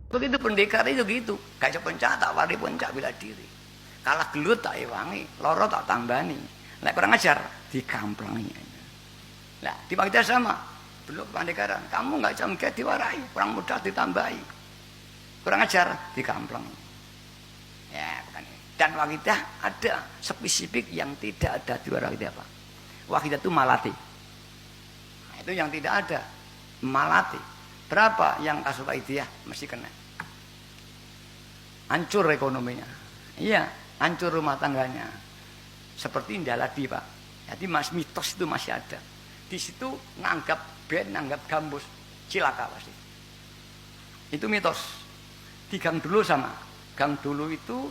Begitu pendekar itu gitu, gajah pencak tak wari pencak bila diri. Kalah gelut tak ewangi, loro tak tambani. Lek kurang ajar dikamplangi. Nah, di kita sama. Belum pendekaran, kamu nggak jam diwarai, kurang mudah ditambahi. Kurang ajar dikamplangi. Ya, bukan ini. Dan wakidah ada spesifik yang tidak ada di luar wakidah apa? Wakidah itu malati. Nah, itu yang tidak ada malati. Berapa yang kasus wakidah mesti kena. Hancur ekonominya. Iya, hancur rumah tangganya. Seperti Indaladi, Pak. Jadi mitos itu masih ada. Di situ nanggap ben, nanggap gambus, cilaka pasti. Itu mitos. Di Gang Dulu sama. Gang Dulu itu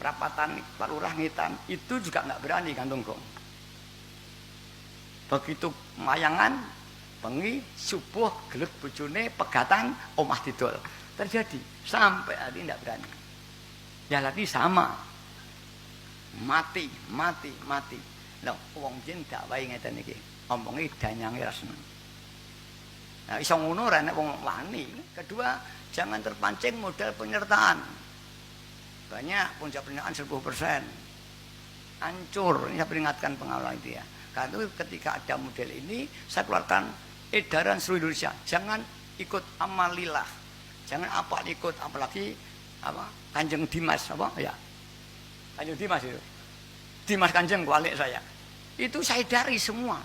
perapatan Pak Lurah Ngitan itu juga nggak berani gantung gong. Begitu mayangan, bengi, subuh, gelut bojone, pegatan, omah didol. Terjadi sampai hari tidak berani. Ya lagi sama. Mati. Loh, wong jin gak wae ngeten iki. Omongi danyange ra seneng. Nah, iso ngono ora nek wong wani. Kedua, jangan terpancing modal penyertaan. Banyak puncak penyertaan 10%. Hancur. Ini saya peringatkan pengawal itu ya. Karena itu ketika ada model ini, saya keluarkan edaran seluruh Indonesia. Jangan ikut amalilah. Jangan apa ikut, apalagi apa Kanjeng Dimas apa ya. Kanjeng Dimas itu. Dimas Kanjeng walik saya. Itu saya dari semua.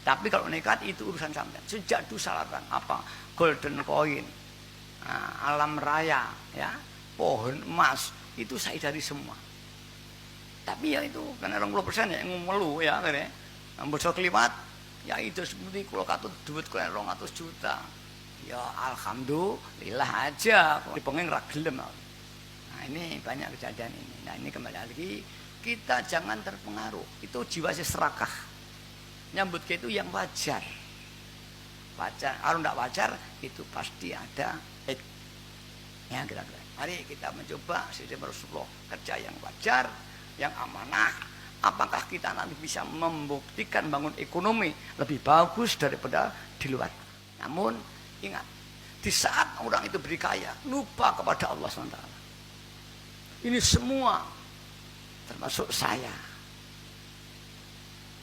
Tapi kalau nekat itu urusan sampean. Sejak dulu salahkan apa? Golden coin. Nah, alam raya ya, pohon emas itu saya dari semua. Tapi ya itu karena 20% ya ngumelu ya kene. Mbok kliwat ya itu seperti kalau katut duit kaya 200 juta. Ya alhamdulillah aja kok dipenging ra gelem. Nah, ini banyak kejadian ini. Nah, ini kembali lagi kita jangan terpengaruh. Itu jiwa serakah. Nyambut ke itu yang wajar. Wajar. Kalau tidak wajar itu pasti ada ya kira-kira. Mari kita mencoba sistem Rasulullah kerja yang wajar, yang amanah. Apakah kita nanti bisa membuktikan bangun ekonomi lebih bagus daripada di luar? Namun ingat, di saat orang itu berkaya, lupa kepada Allah SWT. Ini semua termasuk saya.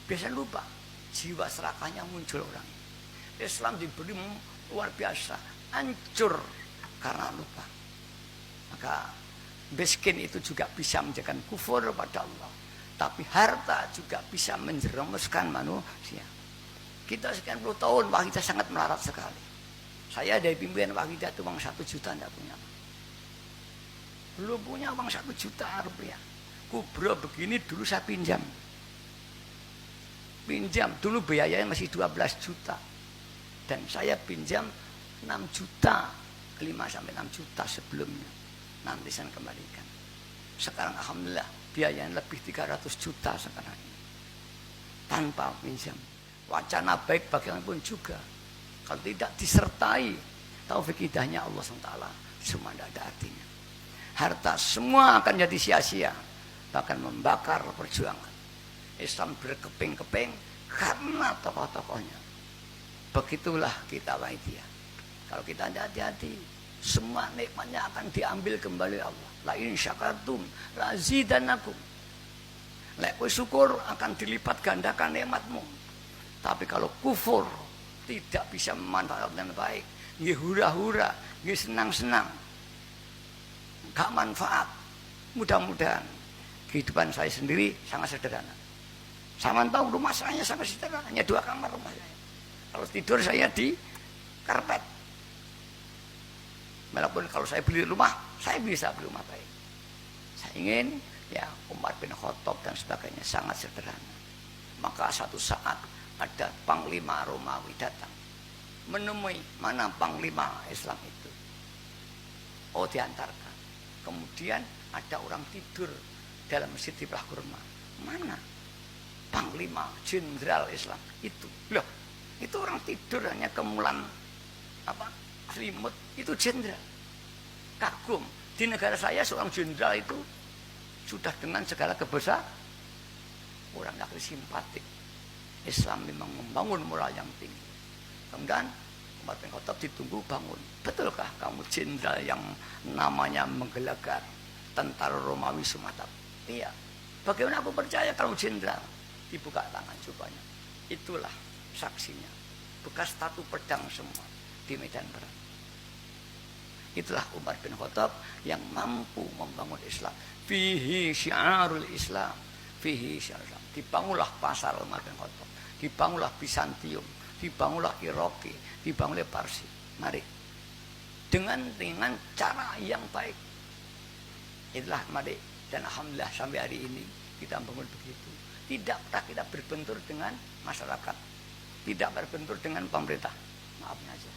Biasa lupa, jiwa serakahnya muncul orang. Islam diberi luar biasa, hancur karena lupa. Maka miskin itu juga bisa menjadikan kufur pada Allah. Tapi harta juga bisa menjerumuskan manusia. Kita sekian puluh tahun wakidah sangat melarat sekali. Saya dari pimpinan wakidah itu uang 1 juta tidak punya. Belum punya uang 1 juta rupiah. Kubro begini dulu saya pinjam. Dulu biayanya masih 12 juta. Dan saya pinjam 6 juta. 5 sampai 6 juta sebelumnya. Nanti saya kembalikan. Sekarang alhamdulillah biayanya lebih 300 juta sekarang ini. Tanpa pinjam. Wacana baik bagaimanapun juga. Kalau tidak disertai taufik hidayahnya Allah SWT, semua tidak ada artinya. Harta semua akan jadi sia-sia. Bahkan membakar perjuangan. Islam berkeping-keping karena tokoh-tokohnya. Begitulah kita Waidiyah. Kalau kita tidak hati-hati, semua nikmatnya akan diambil kembali Allah. La in syakartum la zidanakum. Lek kowe syukur akan dilipat gandakan nikmatmu. Tapi kalau kufur tidak bisa memanfaatkan dengan baik, nggih hura-hura, nggih senang-senang, gak manfaat. Mudah-mudahan kehidupan saya sendiri sangat sederhana. Saya tahu rumah saya sangat sederhana, hanya 2 kamar rumah saya. Kalau tidur saya di karpet. Walaupun kalau saya beli rumah, saya bisa beli rumah baik. Saya ingin ya Umar bin Khattab dan sebagainya sangat sederhana. Maka satu saat ada panglima Romawi datang menemui mana panglima Islam itu. Oh, diantarkan. Kemudian ada orang tidur dalam masjid di belah kurma. Mana panglima jenderal Islam itu? Loh, itu orang tidur hanya kemulan apa? Selimut, itu jenderal. Kagum. Di negara saya seorang jenderal itu sudah dengan segala kebesaran. Orang gak simpatik. Islam memang membangun moral yang tinggi. Kemudian Umar bin Khattab ditunggu bangun. Betulkah kamu jenderal yang namanya menggelegar tentara Romawi Sumatera? Iya. Bagaimana aku percaya kamu jenderal? Dibuka tangan jubahnya. Itulah saksinya. Bekas tatu pedang semua di medan perang. Itulah Umar bin Khattab yang mampu membangun Islam. Fihi syiarul Islam. Fihi syiarul Islam. Dibangunlah pasar Umar bin Khattab. Dibangunlah Bizantium. Dibangunlah Iraki. Dibangunlah Parsi. Mari. Dengan cara yang baik. Itulah mari. Dan alhamdulillah sampai hari ini kita bangun begitu. Tidak pernah kita berbentur dengan masyarakat. Tidak berbentur dengan pemerintah. Maafnya aja.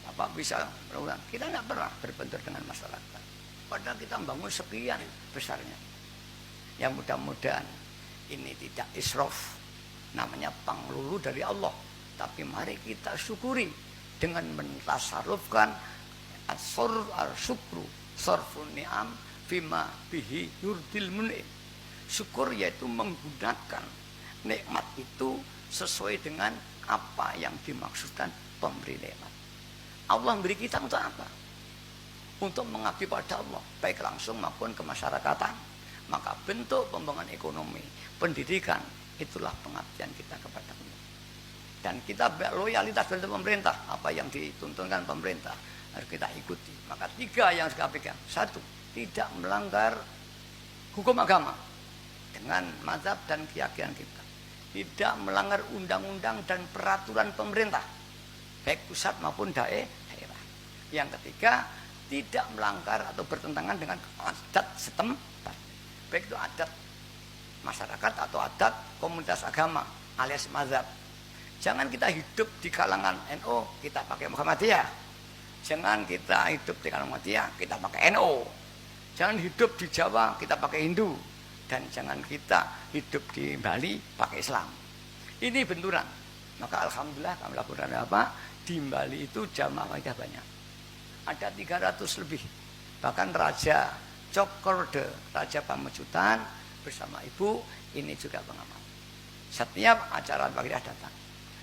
Bapak bisa berulang. Kita tidak pernah berbentur dengan masyarakat. Padahal kita bangun sekian besarnya. Yang mudah-mudahan ini tidak israf. Namanya panglulu dari Allah. Tapi mari kita syukuri dengan mentasarufkan syukru sarfun ni'am fima bihi yurdil mun'im. Syukur yaitu menggunakan nikmat itu sesuai dengan apa yang dimaksudkan pemberi nikmat. Allah memberi kita untuk apa? Untuk mengabdi pada Allah, baik langsung maupun kemasyarakatan. Maka bentuk pembangunan ekonomi, pendidikan, itulah pengabdian kita kepada Allah. Dan kita loyalitas terhadap pemerintah, apa yang dituntunkan pemerintah harus kita ikuti. Maka 3 yang kita pegang. 1, tidak melanggar hukum agama dengan mazhab dan keyakinan kita. Tidak melanggar undang-undang dan peraturan pemerintah, baik pusat maupun daerah. Yang ketiga, tidak melanggar atau bertentangan dengan adat setempat, baik itu adat masyarakat atau adat komunitas agama alias mazhab. Jangan kita hidup di kalangan NU, kita pakai Muhammadiyah. Jangan kita hidup di kalangan Muhammadiyah, kita pakai NU. Jangan hidup di Jawa, kita pakai Hindu. Dan jangan kita hidup di Bali, pakai Islam. Ini benturan. Maka alhamdulillah kami lakukan apa? Di Bali itu jamaah waidah banyak. Ada 300 lebih. Bahkan Raja Cokorde, Raja Pamejutan bersama Ibu, ini juga pengamal. Setiap acara waidah datang.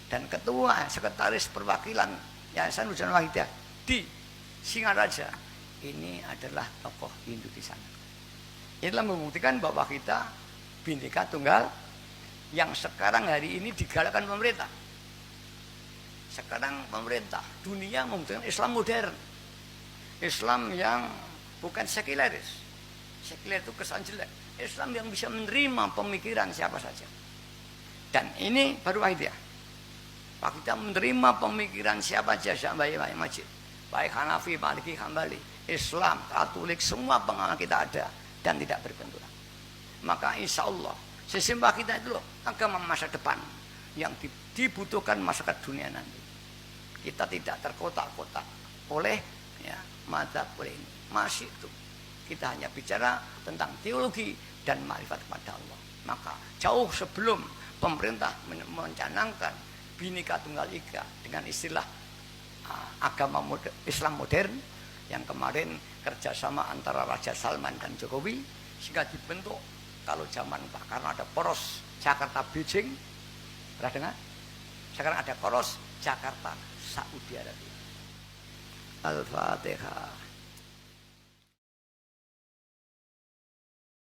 Dan ketua sekretaris perwakilan Yayasan Ujian Wahidah di Singaraja ini adalah tokoh Hindu di sana. Inilah membuktikan bahwa kita Bhinneka Tunggal yang sekarang hari ini digalakkan pemerintah. Sekarang pemerintah dunia membutuhkan Islam modern, Islam yang bukan sekuleris. Sekuler itu kesan jelek. Islam yang bisa menerima pemikiran siapa saja. Dan ini baru idea. Pak kita menerima pemikiran siapa saja sampai masjid. Baik Hanafi, Maliki, Hambali, Islam, Katolik, semua pengalaman kita ada dan tidak berbenturan. Maka insya Allah sesembah kita itu loh agama masa depan yang dibutuhkan masyarakat dunia nanti. Kita tidak terkotak-kotak oleh mazhab oleh ini. Masih itu kita hanya bicara tentang teologi dan marifat kepada Allah. Maka jauh sebelum pemerintah mencanangkan Bhinneka Tunggal Ika dengan istilah agama Islam modern yang kemarin kerjasama antara Raja Salman dan Jokowi sehingga dibentuk kalau zaman Pak Karno ada poros Jakarta Beijing, pernah dengar? Sekarang ada poros Jakarta Saudi Arabia. Al-Fatihah.